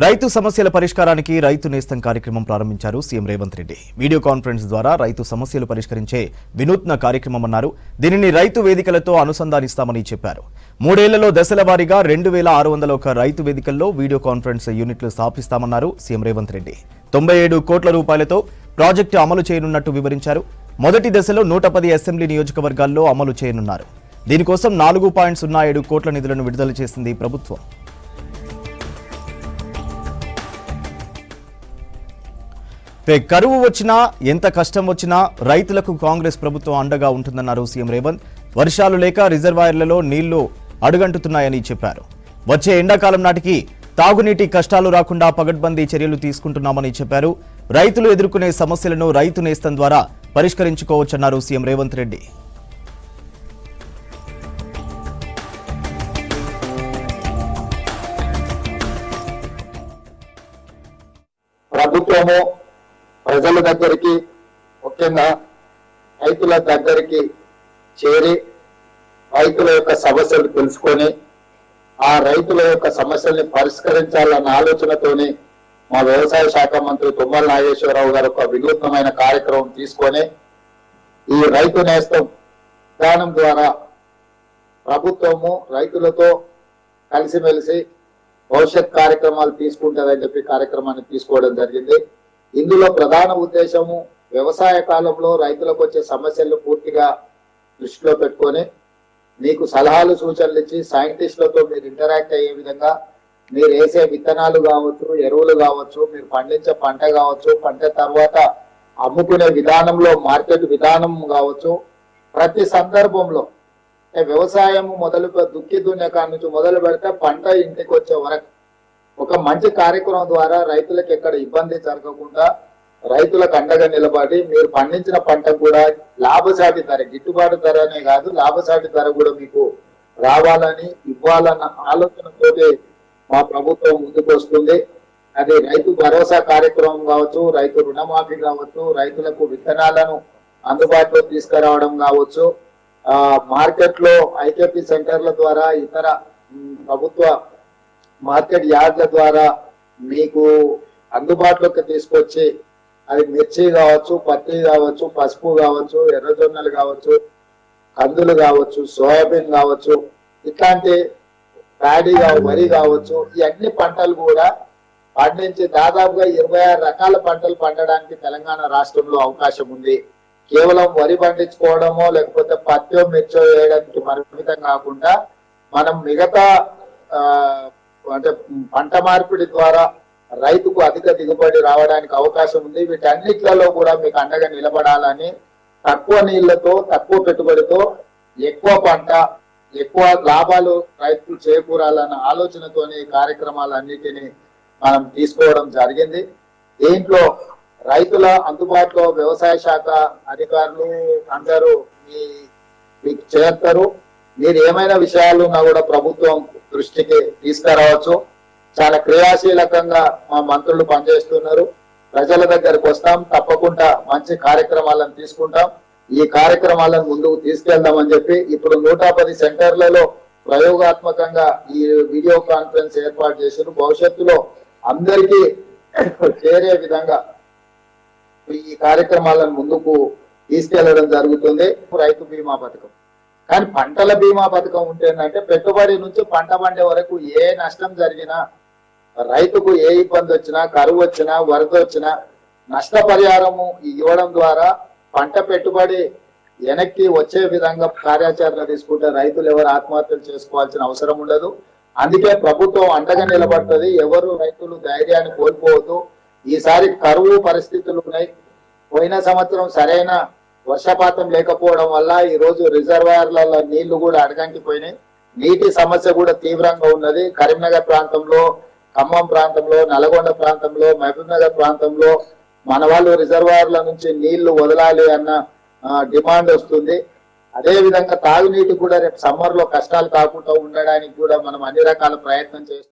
రైతు సమస్యల పరిష్కారానికి రైతు నేస్తం కార్యక్రమం ప్రారంభించారు CM Revanth Reddy. Video conference ద్వారా రైతు సమస్యలు పరిష్కరించే వినూత్న కార్యక్రమం అన్నారు. దీనిని రైతు వేదికలతో అనుసంధానిస్తామని చెప్పారు. 3 ఏళ్లలో దశల వారీగా 2601 రైతు వేదికల్లో వీడియో కాన్ఫరెన్స్ యూనిట్లు స్థాపిస్తామన్నారు సీఎం రేవంత్ రెడ్డి. 97 కోట్ల రూపాయలతో ప్రాజెక్టు అమలు చేయనున్నట్టు వివరించారు. మొదటి దశలో 110 అసెంబ్లీ నియోజకవర్గాల్లో అమలు చేయనున్నారు. దీనికోసం 4.07 కోట్ల నిధులను విడుదల చేసింది ప్రభుత్వం. కరువు వచ్చినా ఎంత కష్టం వచ్చినా రైతులకు కాంగ్రెస్ ప్రభుత్వం అండగా ఉంటుందన్నారు సీఎం రేవంత్. వర్షాలు లేక రిజర్వాయర్లలో నీళ్లు అడుగంటున్నాయని చెప్పారు. వచ్చే ఎండాకాలం నాటికి తాగునీటి కష్టాలు రాకుండా పగడ్బందీ చర్యలు తీసుకుంటున్నామని చెప్పారు. రైతులు ఎదుర్కొనే సమస్యలను రైతు నేస్తం ద్వారా పరిష్కరించుకోవచ్చన్నారు సీఎం రేవంత్ రెడ్డి. ప్రభుత్వము ప్రజల దగ్గరికి, ముఖ్యంగా రైతుల దగ్గరికి చేరి రైతుల యొక్క సమస్యలు తెలుసుకొని ఆ రైతుల యొక్క సమస్యల్ని పరిష్కరించాలన్న ఆలోచనతోని మా వ్యవసాయ శాఖ మంత్రి తుమ్మల నాగేశ్వరరావు గారు ఒక వినూత్నమైన కార్యక్రమం తీసుకొని ఈ రైతు నేస్తం విధానం ద్వారా ప్రభుత్వము రైతులతో కలిసిమెలిసి భవిష్యత్ కార్యక్రమాలు తీసుకుంటుందని చెప్పి కార్యక్రమాన్ని తీసుకోవడం జరిగింది. ఇందులో ప్రధాన ఉద్దేశము వ్యవసాయ కాలంలో రైతులకు వచ్చే సమస్యలను పూర్తిగా దృష్టిలో పెట్టుకొని మీకు సలహాలు సూచనలు ఇచ్చి సైంటిస్టులతో మీరు ఇంటరాక్ట్ అయ్యే విధంగా మీరు వేసే విత్తనాలు కావచ్చు, ఎరువులు కావచ్చు, మీరు పండించే పంట కావచ్చు, పంట తర్వాత అమ్ముకునే విధానంలో మార్కెట్ విధానం కావచ్చు, ప్రతి సందర్భంలో వ్యవసాయం దుక్కి దున్నే కాడ నుంచి మొదలు పెడితే పంట ఇంటికి వచ్చే వరకు ఒక మంచి కార్యక్రమం ద్వారా రైతులకు ఎక్కడ ఇబ్బంది జరగకుండా రైతులకు అండగా నిలబడి మీరు పండించిన పంట కూడా లాభసాటి ధర, గిట్టుబాటు ధరనే కాదు లాభసాటి ధర కూడా మీకు రావాలని ఇవ్వాలన్న ఆలోచనతో మా ప్రభుత్వం ముందుకు వస్తుంది. అది రైతు భరోసా కార్యక్రమం కావచ్చు, రైతు రుణమాఫీ కావచ్చు, రైతులకు విత్తనాలను అందుబాటులో తీసుకురావడం కావచ్చు, మార్కెట్ లో ఐకేపీ సెంటర్ల ద్వారా ఇతర ప్రభుత్వ మార్కెట్ యార్డ్ల ద్వారా మీకు అందుబాటులోకి తీసుకొచ్చి అది మిర్చి కావచ్చు, పత్తి కావచ్చు, పసుపు కావచ్చు, ఎర్రజొన్నలు కావచ్చు, కందులు కావచ్చు, సోయాబీన్ కావచ్చు, ఇట్లాంటి ప్యాడీ వరి కావచ్చు, ఈ అన్ని పంటలు కూడా పండించి దాదాపుగా 26 రకాల పంటలు పండడానికి తెలంగాణ రాష్ట్రంలో అవకాశం ఉంది. కేవలం వరి పండించుకోవడమో లేకపోతే పత్తి మిర్చో వేయడానికి పరిమితం కాకుండా మనం మిగతా అంటే పంట మార్పిడి ద్వారా రైతుకు అధిక దిగుబడి రావడానికి అవకాశం ఉంది. వీటన్నిట్లలో కూడా మీకు అండగా నిలబడాలని తక్కువ నీళ్లతో తక్కువ పెట్టుబడితో ఎక్కువ పంట ఎక్కువ లాభాలు రైతులు చేకూరాలన్న ఆలోచనతోని కార్యక్రమాలన్నిటినీ మనం తీసుకోవడం జరిగింది. దీంట్లో రైతుల అందుబాటులో వ్యవసాయ శాఖ అధికారులు అందరూ మీకు చేస్తారు. మీరు ఏమైనా విషయాలు ఉన్నా కూడా ప్రభుత్వం దృష్టికి తీసుకురావచ్చు. చాలా క్రియాశీలకంగా మా మంత్రులు పనిచేస్తున్నారు. ప్రజల దగ్గరకు వస్తాం, తప్పకుండా మంచి కార్యక్రమాలను తీసుకుంటాం. ఈ కార్యక్రమాలను ముందుకు తీసుకెళ్దామని చెప్పి ఇప్పుడు 110 సెంటర్లలో ప్రయోగాత్మకంగా ఈ వీడియో కాన్ఫరెన్స్ ఏర్పాటు చేశారు. భవిష్యత్తులో అందరికీ చేరే విధంగా ఈ కార్యక్రమాలను ముందుకు తీసుకెళ్లడం జరుగుతుంది. రైతు బీమా పథకం, కానీ పంటల బీమా పథకం ఉంటేందంటే పెట్టుబడి నుంచి పంట పండే వరకు ఏ నష్టం జరిగినా రైతుకు ఏ ఇబ్బంది వచ్చినా, కరువు వచ్చినా, వరద వచ్చినా నష్టపరిహారము ఇవ్వడం ద్వారా పంట పెట్టుబడి వెనక్కి వచ్చే విధంగా కార్యాచరణ తీసుకుంటే రైతులు ఎవరు ఆత్మహత్యలు చేసుకోవాల్సిన అవసరం ఉండదు. అందుకే ప్రభుత్వం అండగా నిలబడుతుంది. ఎవరు రైతులు ధైర్యాన్ని కోల్పోవద్దు. ఈసారి కరువు పరిస్థితులు ఉన్నాయి. పోయిన సంవత్సరం సరైన వర్షపాతం లేకపోవడం వల్ల ఈ రోజు రిజర్వాయర్లలో నీళ్లు కూడా అడగంటిపోయినాయి. నీటి సమస్య కూడా తీవ్రంగా ఉన్నది. కరీంనగర్ ప్రాంతంలో, ఖమ్మం ప్రాంతంలో, నల్గొండ ప్రాంతంలో, మహబూబ్ నగర్ ప్రాంతంలో మన వాళ్ళు రిజర్వాయర్ల నుంచి నీళ్లు వదలాలి అన్న డిమాండ్ వస్తుంది. అదే విధంగా తాగునీటి కూడా రేపు సమ్మర్ లో కష్టాలు కాకుండా ఉండడానికి కూడా మనం అన్ని రకాల ప్రయత్నం చేస్తున్నాం.